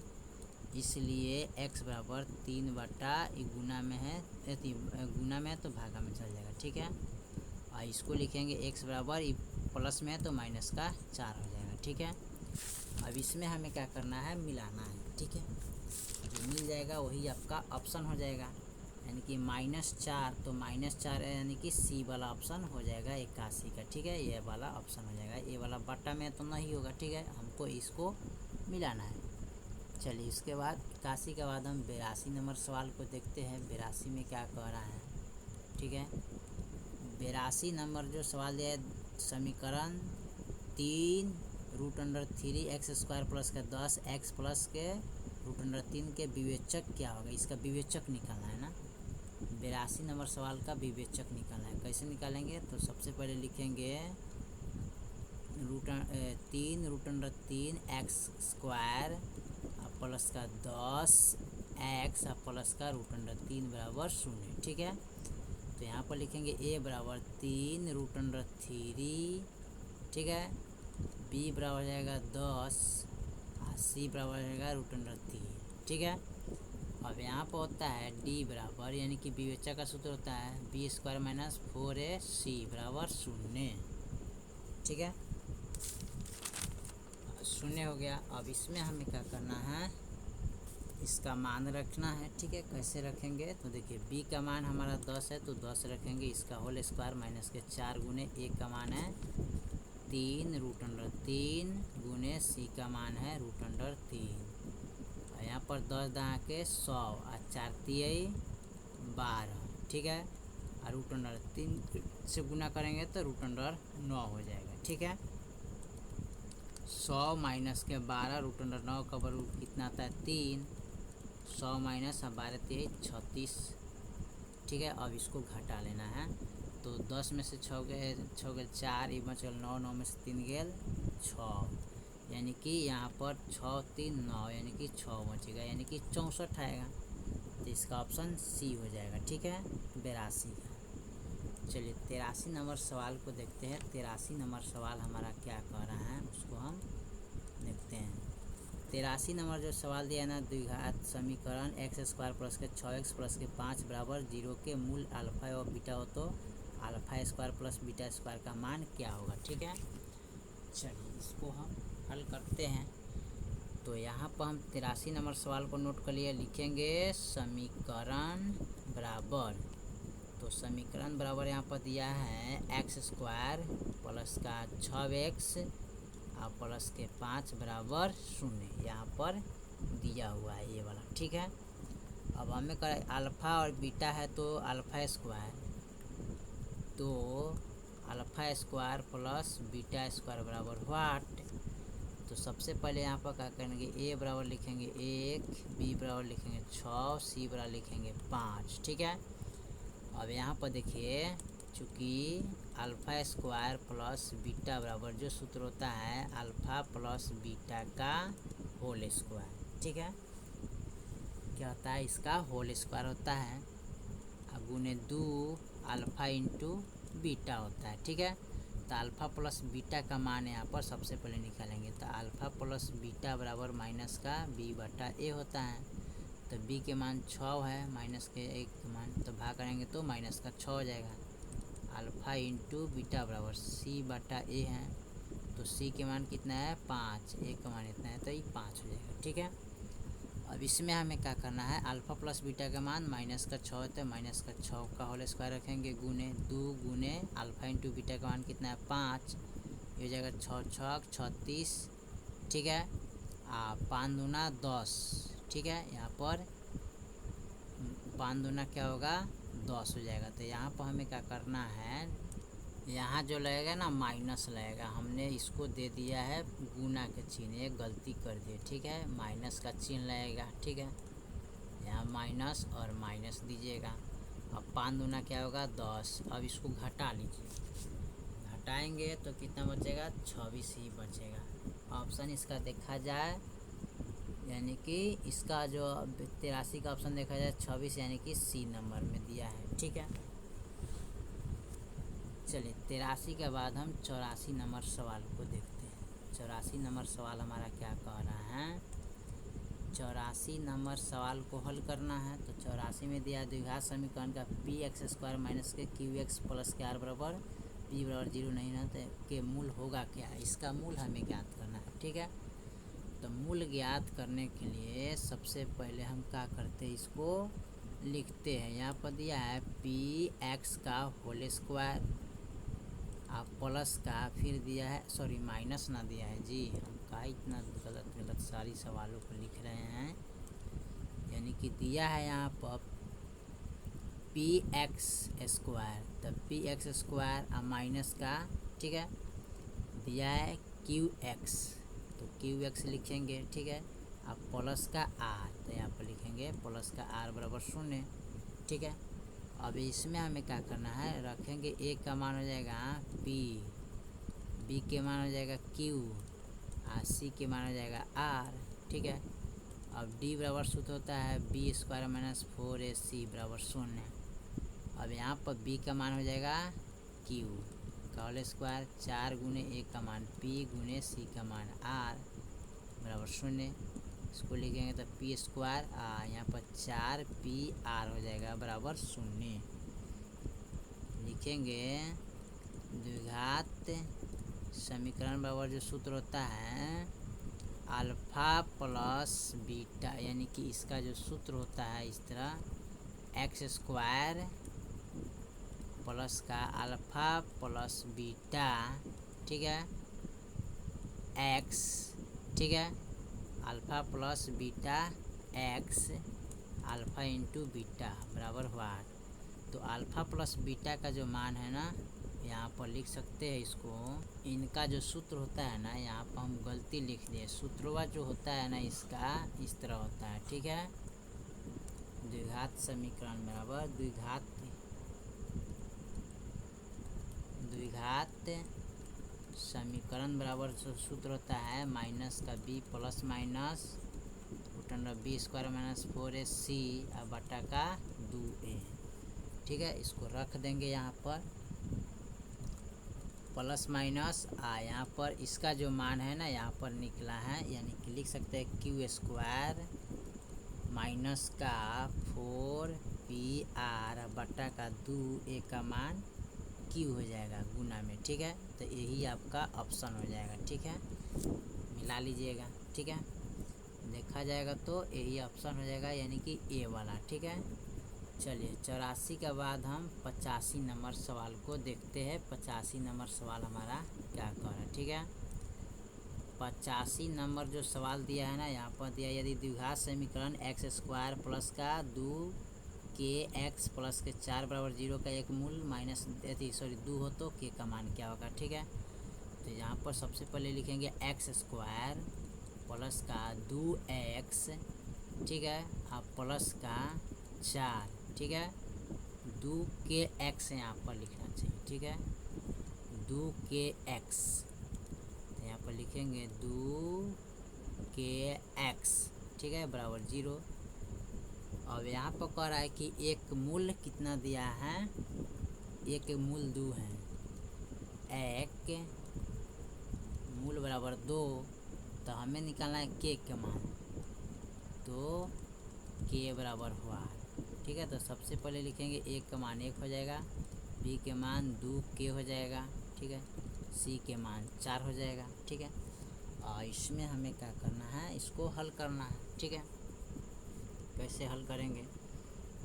इसलिए x बराबर 3 बटा गुना में है, गुना में है तो भागा में चल जाएगा, ठीक है। और इसको लिखेंगे x बराबर प्लस में है तो माइनस का 4 हो जाएगा, ठीक है। अब इसमें हमें क्या करना है, मिलाना है, ठीक है। जो मिल जाएगा वही आपका ऑप्शन हो जाएगा, यानी कि -4, तो -4 यानी कि सी वाला ऑप्शन हो जाएगा 81 का, ठीक है। ये वाला ऑप्शन हो जाएगा, ये वाला बट्टा में तो नहीं होगा, ठीक है, हमको इसको मिलाना है। चलिए इसके बाद 81 के बाद हम 82 नंबर सवाल को देखते हैं। 82 में क्या कह रहा है, ठीक है। 82 नंबर जो सवाल दिया है, समीकरण 3√3x² प्लस का 10x प्लस के √3 के विवेचक क्या होगा, इसका विवेचक निकालना है ना। 82 नंबर सवाल का विवेचक निकालना है, कैसे निकालेंगे, तो सबसे पहले लिखेंगे 3√3x² प्लस का 10x प्लस का √3 बराबर 0, ठीक है। तो यहाँ पर लिखेंगे a बराबर 3√3, ठीक है, b बराबर हो जाएगा 10 और c बराबर हो जाएगा √3, ठीक है। अब यहाँ पर होता है d बराबर, यानी कि विवेचक का सूत्र होता है b² माइनस 4ac बराबर 0, ठीक है, 0 हो गया। अब इसमें हमें क्या करना है, इसका मान रखना है, ठीक है। कैसे रखेंगे, तो देखिए b का मान हमारा 10 है तो 10 रखेंगे, इसका होल स्क्वायर माइनस के 4 गुने a का मान है 3√3 गुने c का मान है √3, और यहाँ पर 10 दहा के 100 और 4 तिये 12, ठीक है, और √3 से गुना करेंगे तो √9 हो जाएगा, ठीक है। 100 माइनस के 12 √9 का वर्ग कितना आता है 3, 100 माइनस 12 तिये 36, ठीक है। अब इसको घटा लेना है, तो 10 में से 6 गए 4, ये बचल 9, 9 में से 3 गेल 6, यानी कि यहाँ पर 6 3 9 यानी कि 6 बचेगा, यानी कि 64 आएगा, तो इसका ऑप्शन सी हो जाएगा, ठीक है, 82 का। चलिए 83 नंबर सवाल को देखते हैं। 83 नंबर सवाल हमारा क्या कह रहा है उसको हम देखते हैं। 83 नंबर जो सवाल दिया है ना, द्विघात समीकरण x² प्लस के 6x प्लस के 5 बराबर 0 के मूल अल्फा और बीटा हो तो α² प्लस β² का मान क्या होगा, ठीक है। चलिए इसको हम हल करते हैं। तो यहाँ पर हम 83 नंबर सवाल को नोट कर लिए, लिखेंगे समीकरण बराबर, तो समीकरण बराबर यहाँ पर दिया है x² प्लस का 6x और प्लस के 5 बराबर 0, यहाँ पर दिया हुआ है ये वाला, ठीक है। अब हमें कर अल्फ़ा और बीटा है तो α² तो α² प्लस β² बराबर व्हाट, तो सबसे पहले यहाँ पर क्या करेंगे, a बराबर लिखेंगे 1, b बराबर लिखेंगे 6, c बराबर लिखेंगे 5, ठीक है। अब यहाँ पर देखिए, चूँकि α² प्लस बीटा बराबर जो सूत्र होता है अल्फ़ा प्लस बीटा का होल स्क्वायर, ठीक है, क्या होता है, इसका होल स्क्वायर होता है, गुने 2 अल्फ़ा इंटू बीटा होता है, ठीक है। तो अल्फ़ा प्लस बीटा का मान यहाँ पर सबसे पहले निकालेंगे, तो अल्फ़ा प्लस बीटा बराबर माइनस का b बटा a होता है, तो b के मान 6 है, माइनस के 1 के मान, तो भाग करेंगे तो माइनस का 6 हो जाएगा। अल्फ़ा इंटू बीटा बराबर c बटा a है, तो c के मान कितना है 5, a का मान इतना है, तो ये 5 हो जाएगा, ठीक है। अब इसमें हमें क्या करना है, अल्फ़ा प्लस बीटा का मान माइनस का 6 होता है, माइनस का 6 का होल स्क्वायर रखेंगे, गुने 2 गुने अल्फ़ा इंटू बीटा का मान कितना है 5, ये हो जाएगा 6 6 36, ठीक है, 5 दूना 10, ठीक है, यहाँ पर 5 दूना क्या होगा 10 हो जाएगा। तो यहाँ पर हमें क्या करना है, यहाँ जो लगेगा ना माइनस लगेगा, हमने इसको दे दिया है गुना के चिन्ह, एक गलती कर दिए, ठीक है, माइनस का चिन्ह लगेगा, ठीक है, यहाँ माइनस और माइनस दीजिएगा। अब 5 दूना क्या होगा 10। अब इसको घटा लीजिए, घटाएंगे तो कितना बचेगा 26 ही बचेगा। ऑप्शन इसका देखा जाए यानी कि इसका जो 83 का ऑप्शन देखा जाए 26 यानी कि सी नंबर में दिया है, ठीक है। चलिए 83 के बाद हम 84 नंबर सवाल को देखते हैं। 84 नंबर सवाल हमारा क्या कह रहा है, 84 नंबर सवाल को हल करना है। तो 84 में दिया द्विघात समीकरण का पी एक्स स्क्वायर माइनस के क्यू एक्स प्लस के आर बराबर पी बराबर 0 नहीं ना तो के मूल होगा क्या, इसका मूल हमें ज्ञात करना है, ठीक है। तो मूल ज्ञात करने के लिए सबसे पहले हम क्या करते हैं, इसको लिखते हैं। यहाँ पर दिया है पी एक्स का होल स्क्वायर आप प्लस का, फिर दिया है सॉरी माइनस ना दिया है जी, हम का इतना गलत सारी सवालों को लिख रहे हैं। यानी कि दिया है यहाँ पर पी एक्स स्क्वायर, तब पी एक्स स्क्वायर और माइनस का, ठीक है, दिया है क्यू एक्स, तो क्यू एक्स लिखेंगे, ठीक है। अब प्लस का आर, तो यहाँ पर लिखेंगे प्लस का आर बराबर 0, ठीक है। अब इसमें हमें क्या करना है, रखेंगे ए का मान हो जाएगा पी, बी के मान हो जाएगा क्यू और सी के मान हो जाएगा आर, ठीक है। अब डी बराबर सूत्र होता है बी स्क्वायर माइनस 4ac बराबर 0। अब यहाँ पर बी का मान हो जाएगा क्यू का होल स्क्वायर 4 गुने ए का मान पी गुने सी का मान आर बराबर 0। इसको लिखेंगे तो पी स्क्वायर यहाँ पर 4pr हो जाएगा बराबर 0। लिखेंगे द्विघात समीकरण बराबर जो सूत्र होता है अल्फा प्लस बीटा, यानी कि इसका जो सूत्र होता है इस तरह एक्स स्क्वायर प्लस का अल्फा प्लस बीटा, ठीक है, एक्स, ठीक है, alpha plus beta x alpha into beta बराबर हुआ। तो अल्फ़ा प्लस बीटा का जो मान है ना यहाँ पर लिख सकते हैं इसको, इनका जो सूत्र होता है ना यहाँ पर हम गलती लिख दिए, सूत्रवा जो होता है ना इसका इस तरह होता है, ठीक है। द्विघात समीकरण बराबर द्विघात समीकरण बराबर सूत्र होता है माइनस का B plus minus B square minus 4ac और बटा का 2a, ठीक है। इसको रख देंगे यहाँ पर प्लस माइनस यहाँ पर इसका जो मान है ना यहाँ पर निकला है, यानी कि लिख सकते हैं क्यू स्क्वायर माइनस का 4pr बटा का 2a का मान क्यू हो जाएगा गुना में, ठीक है। तो यही आपका ऑप्शन हो जाएगा, ठीक है, मिला लीजिएगा, ठीक है, देखा जाएगा तो यही ऑप्शन हो जाएगा यानी कि ए वाला, ठीक है। चलिए 84 के बाद हम 85 नंबर सवाल को देखते हैं। 85 नंबर सवाल हमारा क्या कह रहा है, ठीक है। 85 नंबर जो सवाल दिया है ना यहाँ पर दिया यदि द्विघात समीकरण एक्स स्क्वायर प्लस का 2k x प्लस के 4 बराबर 0 का एक मूल माइनस 2 हो तो k का मान क्या होगा, ठीक है। तो यहाँ पर सबसे पहले लिखेंगे एक्स स्क्वायर प्लस का 2x, ठीक है, अब प्लस का 4, ठीक है, 2k x यहाँ पर लिखना चाहिए, ठीक है, 2k x, तो यहाँ पर लिखेंगे 2k x, ठीक है, बराबर 0। अब यहाँ पर कह रहा है कि एक मूल कितना दिया है, एक मूल 2 है, एक मूल बराबर 2, तो हमें निकालना है k के मान, तो k बराबर हुआ, ठीक है। तो सबसे पहले लिखेंगे a का मान 1 हो जाएगा, b के मान 2k हो जाएगा, ठीक है, c के मान 4 हो जाएगा, ठीक है। और इसमें हमें क्या करना है, इसको हल करना है, ठीक है। कैसे हल करेंगे,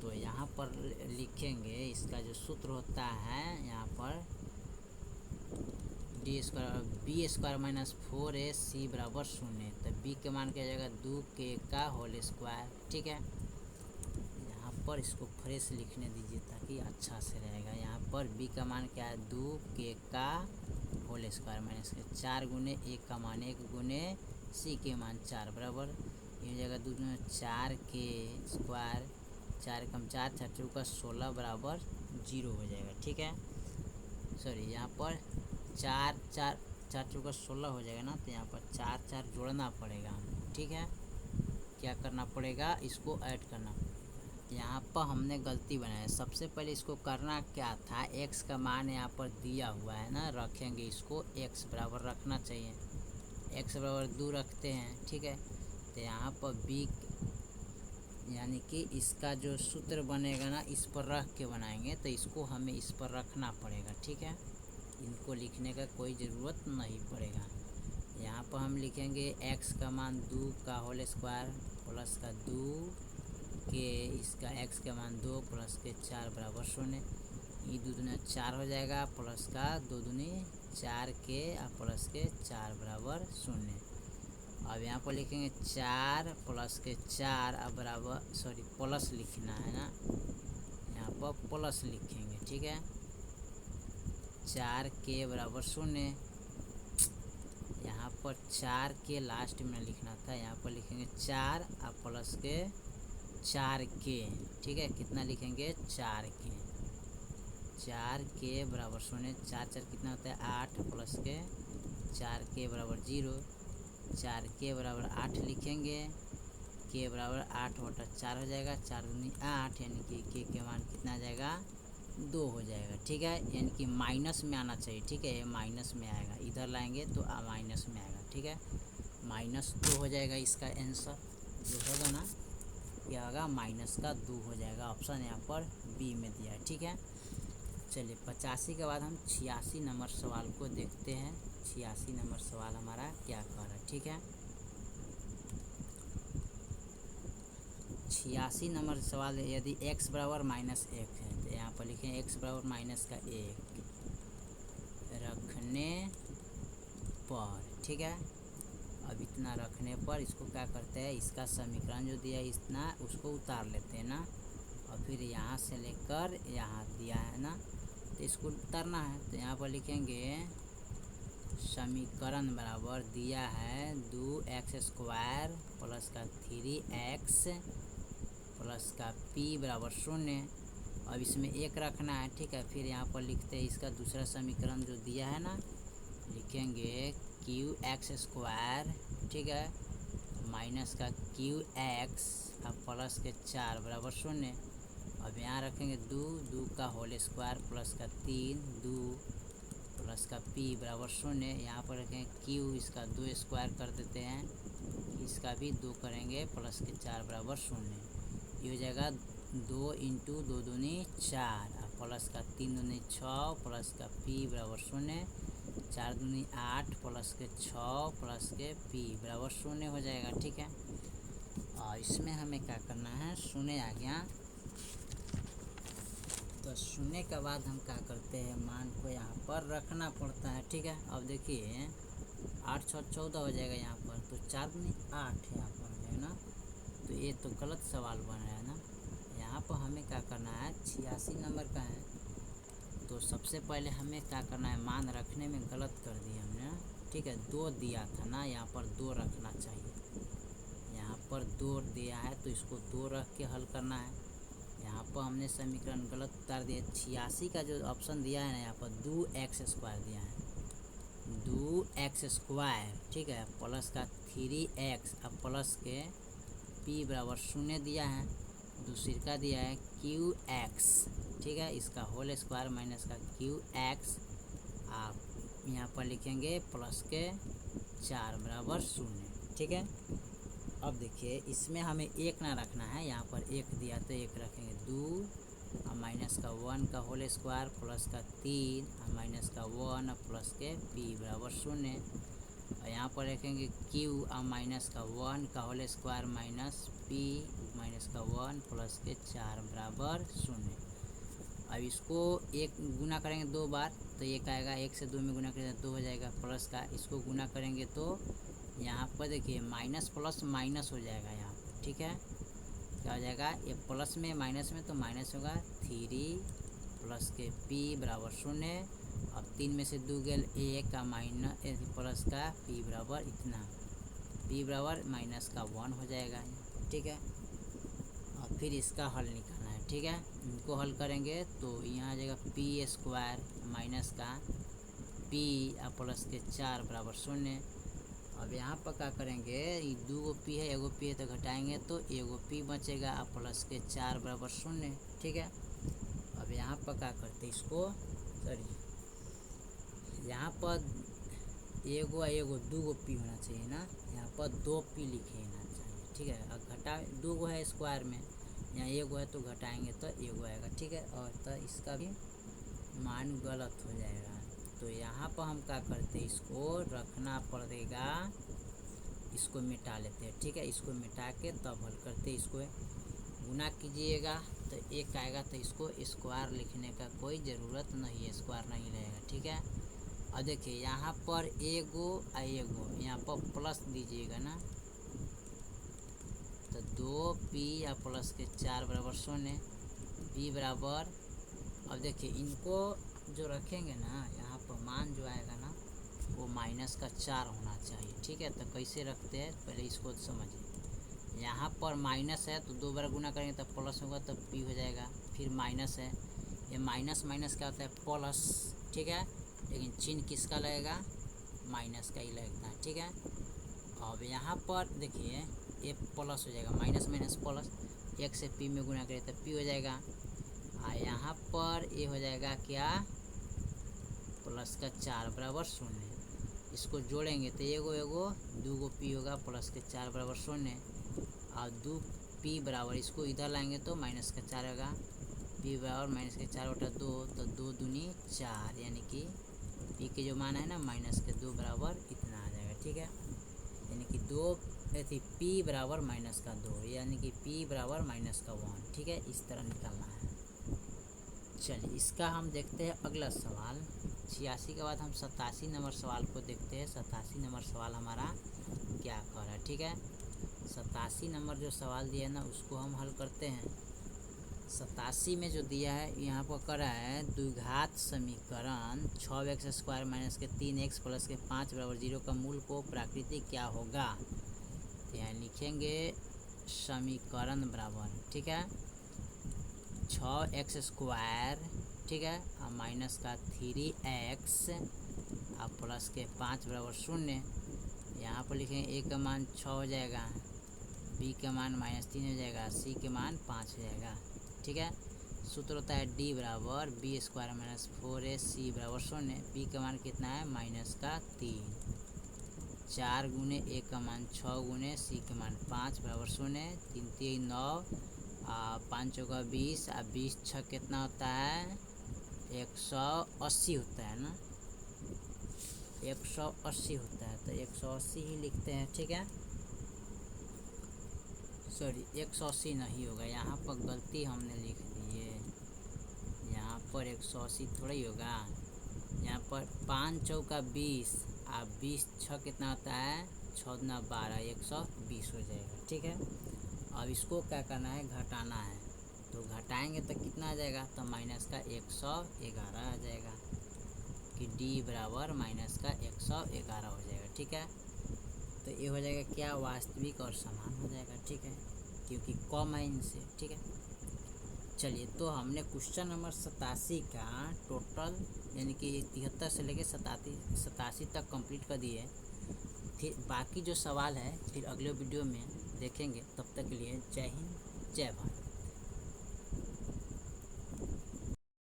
तो यहाँ पर लिखेंगे इसका जो सूत्र होता है यहाँ पर बी स्क्वायर माइनस 4ac बराबर 0, तो b के मान क्या जाएगा 2k का होल स्क्वायर, ठीक है। यहाँ पर इसको फ्रेश लिखने दीजिए ताकि अच्छा से रहेगा। यहाँ पर b का मान क्या है 2k का होल स्क्वायर माइनस के 4 गुने a का मान 1 गुने c के मान 4 बराबर ये हो जाएगा 2 में 4k स्क्वायर 4 कम 4 4 चौका 16 बराबर 0 हो जाएगा। ठीक है, सॉरी यहाँ पर 4 4 4 चौका 16 हो जाएगा ना, तो यहाँ पर 4 4 जोड़ना पड़ेगा हमको। ठीक है, क्या करना पड़ेगा, इसको ऐड करना पड़ेगा। यहाँ पर हमने गलती बनाया, सबसे पहले इसको करना क्या था, x का मान यहाँ पर दिया हुआ है ना, रखेंगे इसको x बराबर रखना चाहिए, x बराबर 2 रखते हैं। ठीक है, तो यहाँ पर b यानी कि इसका जो सूत्र बनेगा ना इस पर रख के बनाएंगे, तो इसको हमें इस पर रखना पड़ेगा। ठीक है, इनको लिखने का कोई ज़रूरत नहीं पड़ेगा। यहाँ पर हम लिखेंगे x का मान 2 का होल स्क्वायर प्लस का 2 के इसका x का मान 2 प्लस के 4 बराबर 0, ये 2 दूनी 4 हो जाएगा प्लस का 2 दूनी 4 के प्लस के 4 बराबर 0। अब यहाँ पर लिखेंगे 4 प्लस के 4 अब बराबर सॉरी प्लस लिखना है ना, यहाँ पर प्लस लिखेंगे। ठीक है, 4 के बराबर 0, यहाँ पर 4 के लास्ट में लिखना था, यहाँ पर लिखेंगे 4 अब प्लस के 4 के। ठीक है, कितना लिखेंगे 4 के, 4 के बराबर 0, 4 4 कितना होता है 8 प्लस के 4 के बराबर 0, 4 के बराबर 8 लिखेंगे, के बराबर 8 बटा 4 हो जाएगा, 4 दूनी 8 यानी कि के मान कितना आ जाएगा 2 हो जाएगा। ठीक है, यानी कि माइनस में आना चाहिए। ठीक है, ये माइनस में आएगा, इधर लाएंगे तो माइनस में आएगा। ठीक है, -2 हो जाएगा इसका आंसर जो होगा ना, क्या होगा माइनस का 2 हो जाएगा। ऑप्शन यहाँ पर बी में दिया है। ठीक है, चलिए 85 के बाद हम 86 नंबर सवाल को देखते हैं। 86 नंबर सवाल हमारा क्या कह रहा है। ठीक है, 86 नंबर सवाल है, यदि x बराबर -1 है तो यहाँ पर लिखें x बराबर -1 रखने पर। ठीक है, अब इतना रखने पर इसको क्या करते हैं, इसका समीकरण जो दिया है इतना उसको उतार लेते हैं ना, और फिर यहाँ से लेकर यहाँ दिया है ना, तो इसको उतारना है। तो यहाँ पर लिखेंगे समीकरण बराबर दिया है 2x स्क्वायर प्लस का 3x प्लस का p बराबर 0। अब इसमें 1 रखना है। ठीक है, फिर यहाँ पर लिखते हैं इसका दूसरा समीकरण जो दिया है ना, लिखेंगे qx स्क्वायर, ठीक है, माइनस का qx अब प्लस के 4 बराबर 0। अब यहाँ रखेंगे 2 का होल स्क्वायर प्लस का 3 2 प्लस का p बराबर 0। यहाँ पर रखेंगे q, इसका 2 स्क्वायर कर देते हैं, इसका भी 2 करेंगे प्लस के 4 बराबर 0। ये हो जाएगा 2 इंटू 2 दूनी 4 प्लस का 3 दूनी 6 प्लस का p बराबर 0, 4 दूनी 8 प्लस के 6 प्लस के p बराबर 0 हो जाएगा। ठीक है, और इसमें हमें क्या करना है, 0 आ गया तो 0 के बाद हम क्या करते हैं, मान को यहाँ पर रखना पड़ता है। ठीक है, अब देखिए 8 6 14 हो जाएगा यहाँ पर, तो 4 दूनी 8 यहाँ पर हो जाएगा ना, तो ये तो गलत सवाल बन रहा है ना। यहाँ पर हमें क्या करना है, 86 नंबर का है, तो सबसे पहले हमें क्या करना है, मान रखने में गलत कर दिया हमने। ठीक है, 2 दिया था ना, यहाँ पर 2 रखना चाहिए, यहाँ पर 2 दिया है तो इसको 2 रख के हल करना है। यहाँ पर हमने समीकरण गलत उतार दिया। 86 का जो ऑप्शन दिया है ना, यहाँ पर 2x स्क्वायर दिया है, 2x स्क्वायर, ठीक है, प्लस का 3x अब प्लस के p बराबर 0 दिया है, दूसरी का दिया है qx, ठीक है, इसका होल स्क्वायर माइनस का qx, आप यहाँ पर लिखेंगे प्लस के 4 बराबर 0। ठीक है, अब देखिए इसमें हमें 1 ना रखना है, यहाँ पर 1 दिया तो 1 रखेंगे, 2 और माइनस का 1 का होल स्क्वायर प्लस का 3 और माइनस का 1 और प्लस के p बराबर 0, और यहाँ पर रखेंगे q और माइनस का 1 का whole square minus p minus का 1 प्लस के 4 बराबर 0। अब इसको 1 गुना करेंगे 2 बार तो 1 आएगा, 1 से 2 में गुना करेंगे 2 हो जाएगा, प्लस का इसको गुना करेंगे तो यहाँ पर देखिए माइनस प्लस माइनस हो जाएगा यहाँ पर। ठीक है, क्या हो जाएगा, ये प्लस में माइनस में तो माइनस होगा 3 प्लस के p बराबर 0। अब 3 में से 2 गेल a का माइनस प्लस का p बराबर इतना, p बराबर माइनस का 1 हो जाएगा, ठीक है। और फिर इसका हल निकालना है, ठीक है। इनको हल करेंगे तो यहाँ आ जाएगा p स्क्वायर माइनस का p प्लस के 4 बराबर 0। अब यहाँ पर क्या करेंगे, ये 2 p है, एगो p है तो घटाएंगे तो एगो p बचेगा प्लस के 4 बराबर 0, ठीक है। अब यहाँ पर क्या करते इसको, सॉरी यहाँ पर एगो एगो 2 p होना चाहिए ना, यहाँ पर 2 p लिखे ना चाहिए, ठीक है। अब घटा 2 है स्क्वायर में, यहाँ एगो है तो घटाएंगे तो एगो आएगा, ठीक है। और तो इसका भी मान गलत हो जाएगा, तो यहाँ पर हम क्या करते हैं, इसको रखना पड़ेगा, इसको मिटा लेते हैं, ठीक है। इसको मिटा के तब हल करते हैं, इसको गुना कीजिएगा तो 1 आएगा, तो इसको स्क्वायर लिखने का कोई ज़रूरत नहीं है, स्क्वायर नहीं रहेगा, ठीक है। और देखिए यहाँ पर एगो एगो यहाँ पर प्लस दीजिएगा ना, तो 2p प्लस के 4 बराबर 0, p बराबर, अब देखिए इनको जो रखेंगे ना, यहाँ पर मान जो आएगा ना वो माइनस का 4 होना चाहिए, ठीक है। तो कैसे रखते हैं पहले इसको समझिए। यहाँ पर माइनस है तो 2 बार गुना करेंगे तब प्लस होगा, तब p हो जाएगा। फिर माइनस है, ये माइनस माइनस क्या होता है, प्लस, ठीक है। लेकिन चिन्ह किसका लगेगा, माइनस का ही लगता है, ठीक है। अब यहाँ पर देखिए ये प्लस हो जाएगा, माइनस माइनस प्लस, 1 से p में गुना करें तो p हो जाएगा। यहाँ पर ये हो जाएगा क्या, प्लस का 4 बराबर 0। इसको जोड़ेंगे तो एगो एगो 2 p होगा, प्लस के 4 बराबर 0। और 2p बराबर, इसको इधर लाएंगे तो माइनस का 4 होगा, p बराबर माइनस के 4 बटा 2, तो 2 दूनी 4, यानी कि p के जो मान है ना माइनस के 2 बराबर इतना आ जाएगा, ठीक है। यानी कि 2 p बराबर माइनस का 2, यानी कि p बराबर माइनस का 1, ठीक है। इस तरह निकालना है। चलिए इसका हम देखते हैं अगला सवाल। 86 के बाद हम 87 नंबर सवाल को देखते हैं। 87 नंबर सवाल हमारा क्या कर रहा है, ठीक है। 87 नंबर जो सवाल दिया है ना उसको हम हल करते हैं। 87 में जो दिया है यहाँ पर करा है, द्विघात समीकरण 6x स्क्वायर माइनस के 3x प्लस के 5 बराबर 0 का मूल को प्राकृतिक क्या होगा। तो यहाँ लिखेंगे समीकरण बराबर, ठीक है, 6x स्क्वायर, ठीक है, और माइनस का 3x और प्लस के 5 बराबर 0। यहाँ पर लिखेंगे a का मान 6 हो जाएगा, b का मान -3 हो जाएगा, c के मान 5 हो जाएगा, ठीक है। सूत्र होता है d बराबर b स्क्वायर माइनस 4ac बराबर 0। b का मान कितना है, माइनस का 3, 4 गुने a का मान 6 गुने c के मान 5 बराबर 0, 3 3 9, 5 चौका 20, 20 6 कितना होता है, 180 होता है ना, 180 होता है, तो 180 ही लिखते हैं, ठीक है। सॉरी 180 नहीं होगा, यहाँ पर गलती हमने लिख दी है, यहाँ पर 180 थोड़ा ही होगा। यहाँ पर 5 चौका 20 और 20 6 कितना होता है, 6 दूना 12, 120 हो जाएगा, ठीक है। अब इसको क्या करना है, घटाना है, तो घटाएंगे तो कितना आ जाएगा, तो माइनस का 111 आ जाएगा, कि d बराबर माइनस का 111 हो जाएगा, ठीक है। तो ये हो जाएगा क्या, वास्तविक और समान हो जाएगा, ठीक है, क्योंकि कम है इनसे, ठीक है। चलिए तो हमने क्वेश्चन नंबर 87 का टोटल यानी कि 73 से लेके 87 तक कंप्लीट कर दिए। फिर बाकी जो सवाल है फिर अगले वीडियो में देखेंगे। तब तक के लिए जय हिंद जय भारत।